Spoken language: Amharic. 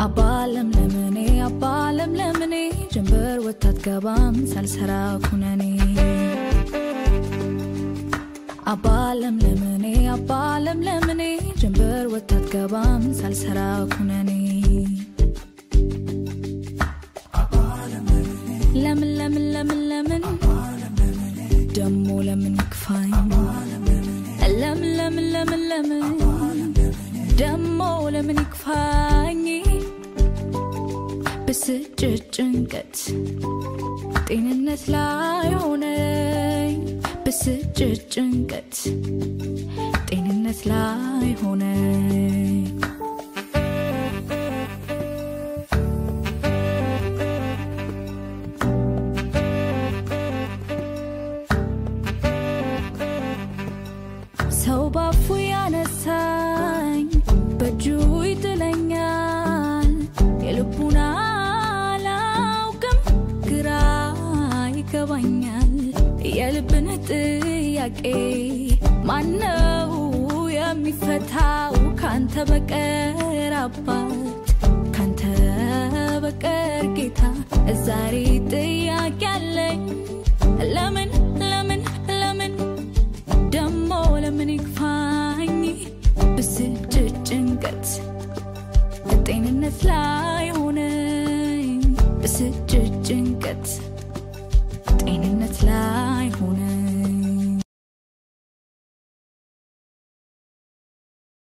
አባለም ለምኔ ጀንበር ወጣት ገባም ሳልሰራ ኩነኔ አባለም ለምኔ ጀንበር ወጣት ገባም ሳልሰራ ኩነኔ ለምን ደሞ ለምን ክፋኝ ለምን ደሞ ለምን ክፋኝ በስጭት ጭንቀት ጤንነት ላይ ሆነኝ በስጭት ጭንቀት ጤንነት ላይ ሆነኝ ሰው ባፉ ያነሳኝ በእጁ ይጥለኛል የልቡን አላውቅም ግራ ይገባኛል የልብን ጥያቄ ማነው የሚፈታው ካንተ በቀር አባት ካንተ በቀር ጌታ ዛሬ ጥያቄ አለኝ ለምን ደሞ ለምን ይክፋኝ በስጭት ጭንቀት ጤንነት ላይ ሆነኝ በስጭት ጭንቀት ጤንነት ላይ ሆነኝ